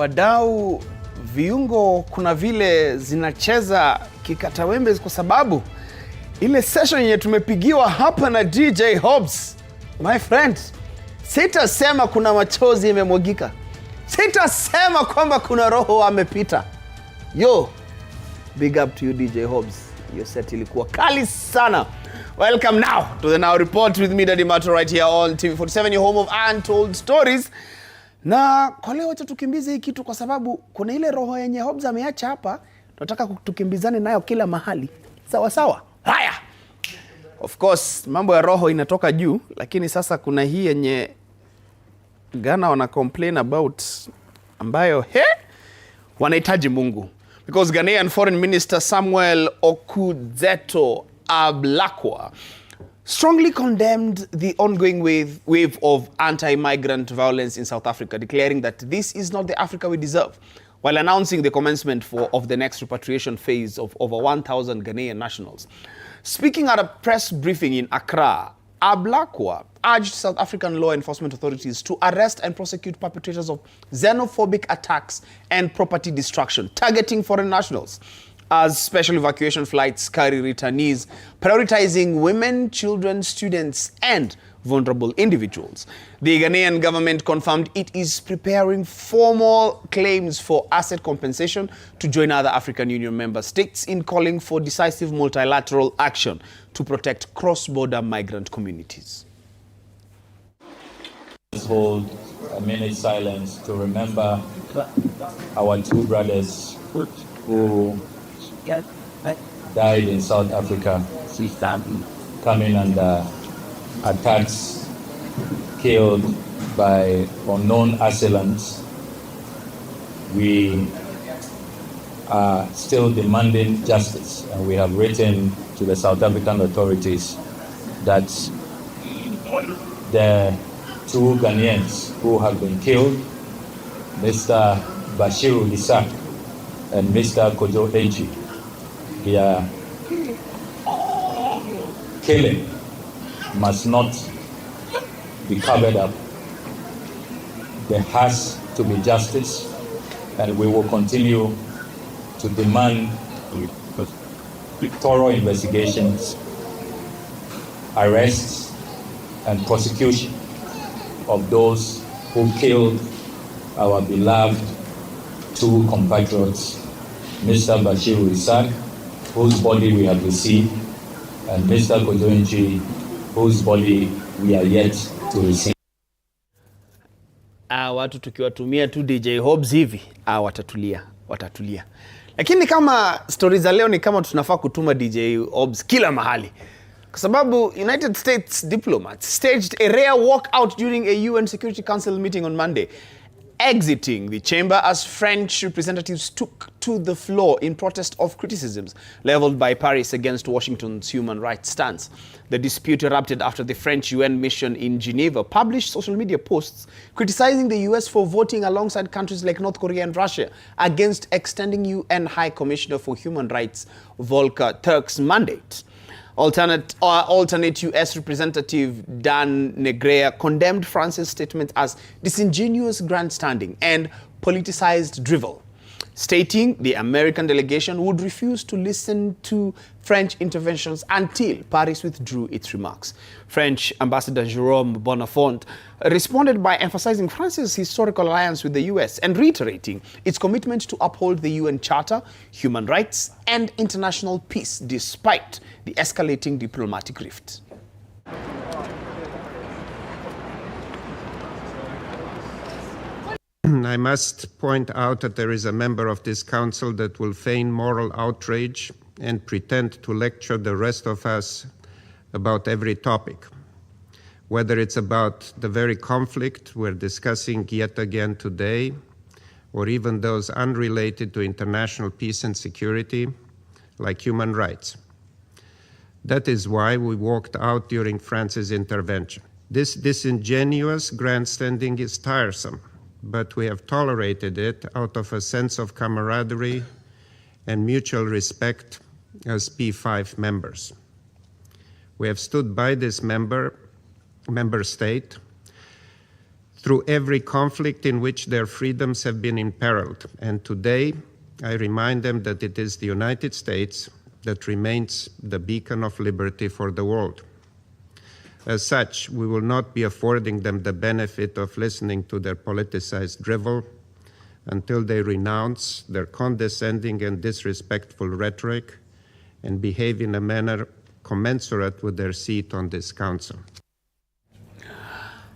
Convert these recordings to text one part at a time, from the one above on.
wadau viungo kuna vile zinacheza kikatawembe kwa sababu ile session yenye tumepigiwa hapa na DJ Hobbs, my friend, sitasema kuna machozi yamemwagika, sitasema kwamba kuna roho amepita. Yo, big up to you DJ Hobbs, your set ilikuwa kali sana. Welcome now to the Now Report with me, Daddie Marto, right here on TV47, your home of untold stories. Na kwa leo wacha tukimbize hii kitu kwa sababu kuna ile roho yenye Hobbs ameacha hapa, tunataka tukimbizane nayo kila mahali. Sawa sawa? Haya. Of course, mambo ya roho inatoka juu, lakini sasa kuna hii yenye Ghana wana complain about ambayo wanahitaji Mungu. Because Ghanaian Foreign Minister Samuel Okudzeto Ablakwa strongly condemned the ongoing wave of anti-migrant violence in South Africa, declaring that this is not the Africa we deserve, while announcing the commencement of the next repatriation phase of over 1,000 Ghanaian nationals. Speaking at a press briefing in Accra, Ablakwa urged South African law enforcement authorities to arrest and prosecute perpetrators of xenophobic attacks and property destruction targeting foreign nationals, as special evacuation flights carry returnees, prioritizing women, children, students, and vulnerable individuals. The Ghanaian government confirmed it is preparing formal claims for asset compensation to join other African Union member states in calling for decisive multilateral action to protect cross-border migrant communities. Let's hold a minute's silence to remember our two brothers who died in South Africa, coming under attacks, killed by unknown assailants. We are still demanding justice, and we have written to the South African authorities that the two Ghanaians who have been killed, Mr. Bashiru Isaac and Mr. Kojo Eji, their killing must not be covered up. There has to be justice, and we will continue to demand thorough investigations, arrests, and prosecution of those who killed our beloved two compatriots, Mr. Bashiru Isaac, whose body we have received, and Mr. Kojoenji, whose body we are yet to receive. Watu tukiwatumia tu DJ Hobbs hivi, watatulia. Lakini kama stories za leo ni kama tunafaa kutuma DJ Hobbs kila mahali. Kwa sababu United States diplomats staged a rare walkout during a UN Security Council meeting on Monday, exiting the chamber as French representatives took to the floor in protest of criticisms leveled by Paris against Washington's human rights stance. The dispute erupted after the French UN mission in Geneva published social media posts criticizing the US for voting alongside countries like North Korea and Russia against extending UN High Commissioner for Human Rights Volker Turk's mandate. Alternate US Representative Dan Negrea condemned France's statement as disingenuous grandstanding and politicized drivel, stating the American delegation would refuse to listen to French interventions until Paris withdrew its remarks. French Ambassador Jérôme Bonafont responded by emphasizing France's historical alliance with the US and reiterating its commitment to uphold the UN Charter, human rights, and international peace despite the escalating diplomatic rift. I must point out that there is a member of this council that will feign moral outrage and pretend to lecture the rest of us about every topic, whether it's about the very conflict we're discussing yet again today, or even those unrelated to international peace and security, like human rights. That is why we walked out during France's intervention. This disingenuous grandstanding is tiresome, but we have tolerated it out of a sense of camaraderie and mutual respect as P5 members. We have stood by this member state through every conflict in which their freedoms have been imperiled. And today, I remind them that it is the United States that remains the beacon of liberty for the world. As such, we will not be affording them the benefit of listening to their politicized drivel until they renounce their condescending and disrespectful rhetoric and behave in a manner commensurate with their seat on this council.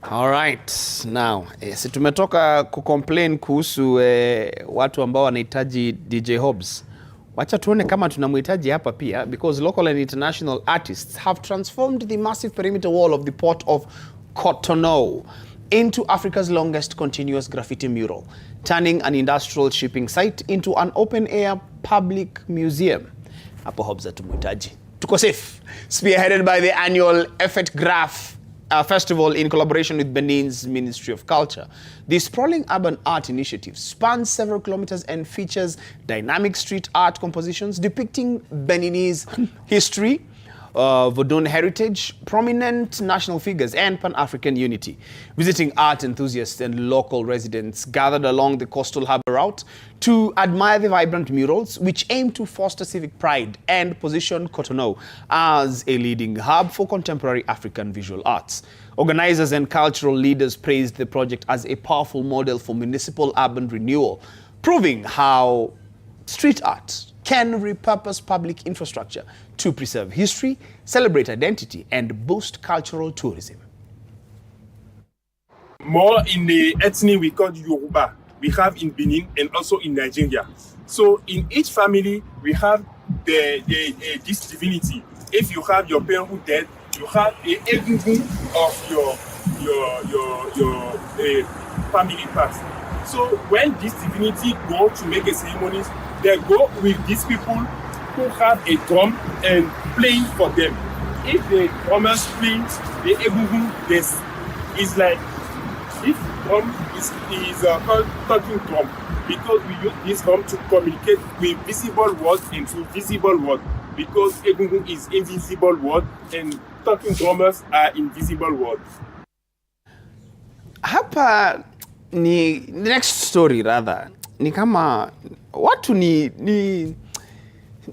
All right. Now, si tumetoka kucomplain kuhusu watu ambao wanahitaji DJ Hobbs. Wacha tuone kama tunamhitaji hapa pia, because local and international artists have transformed the massive perimeter wall of the port of Cotonou into Africa's longest continuous graffiti mural, turning an industrial shipping site into an open-air public museum. Hapo Hobbs hatumhitaji. Tuko safe. Spearheaded by the annual Effet Graph Festival in collaboration with Benin's Ministry of Culture. The sprawling urban art initiative spans several kilometers and features dynamic street art compositions depicting Beninese history, Vodun heritage, prominent national figures, and Pan-African unity. Visiting art enthusiasts and local residents gathered along the coastal harbor route to admire the vibrant murals, which aim to foster civic pride and position Cotonou as a leading hub for contemporary African visual arts. Organizers and cultural leaders praised the project as a powerful model for municipal urban renewal, proving how street art can repurpose public infrastructure to preserve history, celebrate identity, and boost cultural tourism. More in the ethnic we call Yoruba, we have in Benin and also in Nigeria. So in each family, we have this divinity. If you have your parent who dead, you have a egungun of your family past. So when this divinity go to make a ceremonies, they go with these people who have a drum and playing for them. If the drummers play the egungun, this is like this drum is called talking drum, because we use this drum to communicate with visible words and through visible words, because egungun is invisible word and talking drummers are invisible words. Hapa ni next story rather. Ni kama watu ni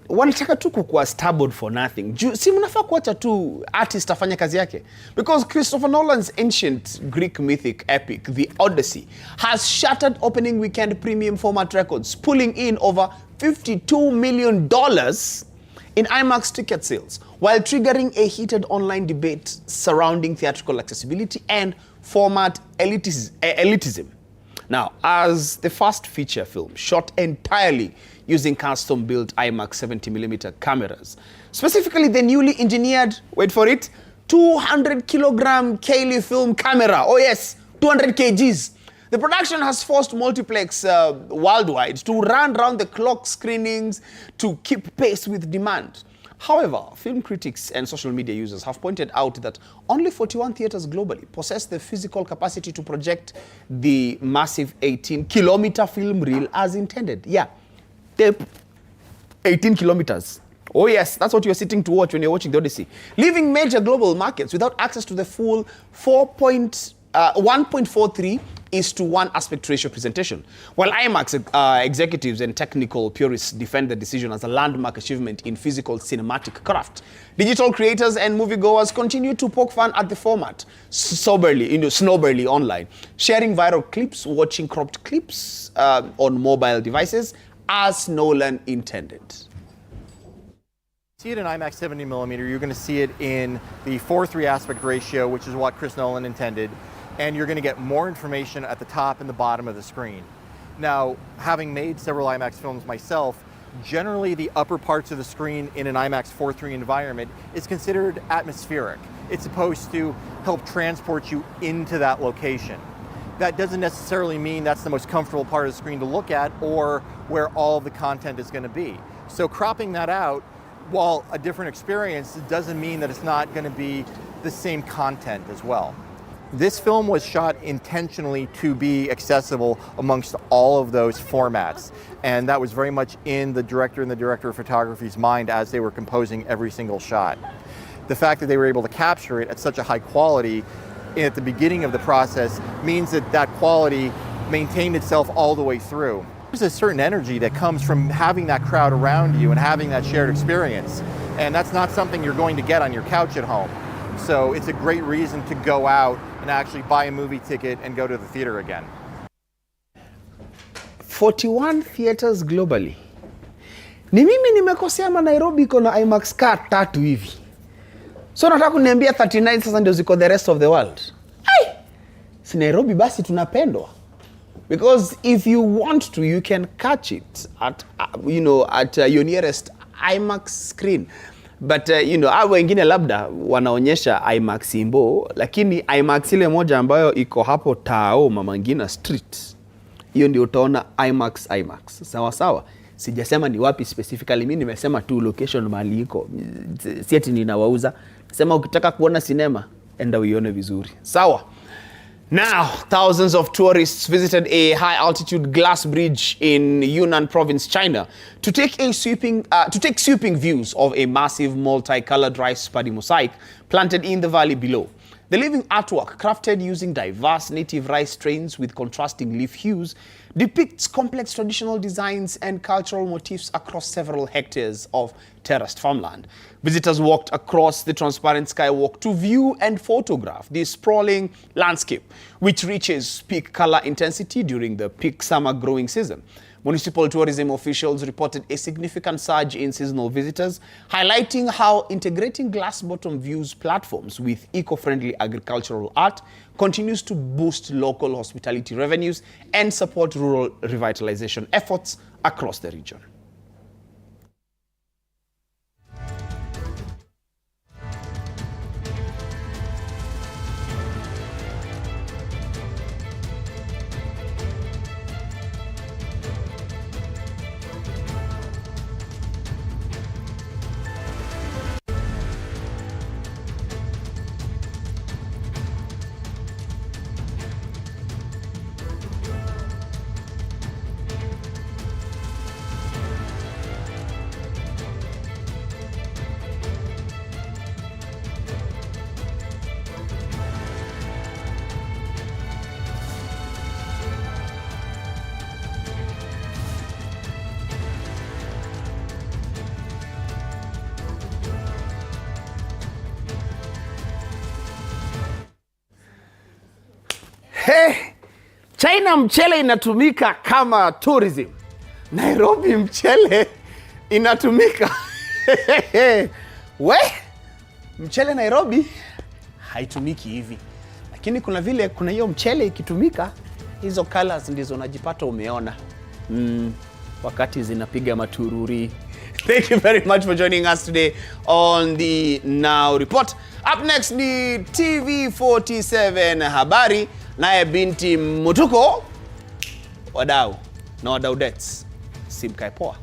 wanataka tu kukuwa starboard for nothing. Si mnafaa kuacha tu artist afanye kazi yake. Because Christopher Nolan's ancient Greek mythic epic, The Odyssey, has shattered opening weekend premium format records, pulling in over $52 million in IMAX ticket sales, while triggering a heated online debate surrounding theatrical accessibility and format elitism. Now, as the first feature film shot entirely using custom-built IMAX 70mm cameras, specifically the newly engineered, wait for it, 200-kilogram Cayley film camera. Oh yes, 200 kgs. The production has forced multiplex worldwide to run round-the-clock screenings to keep pace with demand. However, film critics and social media users have pointed out that only 41 theaters globally possess the physical capacity to project the massive 18-kilometer film reel as intended. Yeah, tape 18 kilometers. Oh yes, that's what you're sitting to watch when you're watching The Odyssey. Leaving major global markets without access to the full 1.43:1 aspect ratio presentation. While IMAX executives and technical purists defend the decision as a landmark achievement in physical cinematic craft, digital creators and moviegoers continue to poke fun at the format, snobberly online, sharing viral clips, watching cropped clips on mobile devices as Nolan intended. See it in IMAX 70mm, you're going to see it in the 4:3 aspect ratio, which is what Chris Nolan intended, and you're going to get more information at the top and the bottom of the screen. Now, having made several IMAX films myself, generally the upper parts of the screen in an IMAX 4:3 environment is considered atmospheric. It's supposed to help transport you into that location. That doesn't necessarily mean that's the most comfortable part of the screen to look at or where all of the content is going to be. So cropping that out, while a different experience, it doesn't mean that it's not going to be the same content as well. This film was shot intentionally to be accessible amongst all of those formats, and that was very much in the director and the director of photography's mind as they were composing every single shot. The fact that they were able to capture it at such a high quality at the beginning of the process means that quality maintained itself all the way through. There's a certain energy that comes from having that crowd around you and having that shared experience. And that's not something you're going to get on your couch at home. So it's a great reason to go out and actually buy a movie ticket and go to the theater again. 41 theaters globally. Ni mimi nimekosea ama Nairobi iko na IMAX car 3 hivi. So nataka kuniambia 39 sasa ndio ziko the rest of the world. Ai! Si Nairobi basi tunapendwa. Because if you want to, you can catch it at your nearest IMAX screen. But hao wengine labda wanaonyesha IMAX Imbo, lakini IMAX ile moja ambayo iko hapo Tao Mama Ngina Street, hiyo ndio utaona IMAX. Sawa sawa. Sijasema ni wapi specifically, mimi nimesema tu location mahali iko. Si eti ninawauza. Nasema ukitaka kuona sinema, enda uione vizuri. Sawa. Now, thousands of tourists visited a high-altitude glass bridge in Yunnan province, China, to take sweeping views of a massive multicolored rice paddy mosaic planted in the valley below. The living artwork, crafted using diverse native rice strains with contrasting leaf hues, depicts complex traditional designs and cultural motifs across several hectares of terraced farmland. Visitors walked across the transparent skywalk to view and photograph this sprawling landscape, which reaches peak color intensity during the peak summer growing season. Municipal tourism officials reported a significant surge in seasonal visitors, highlighting how integrating glass-bottom views platforms with eco-friendly agricultural art continues to boost local hospitality revenues and support rural revitalization efforts across the region. Hey, China mchele inatumika kama tourism. Nairobi mchele inatumika. Mchele Nairobi haitumiki hivi. Lakini kuna hiyo mchele ikitumika, hizo colors ndizo unajipata umeona. Wakati zinapiga matururi. Thank you very much for joining us today on the Now Report. Up next ni TV47 habari. Naye binti Mutuko, wadau na wadau dets, simkae poa.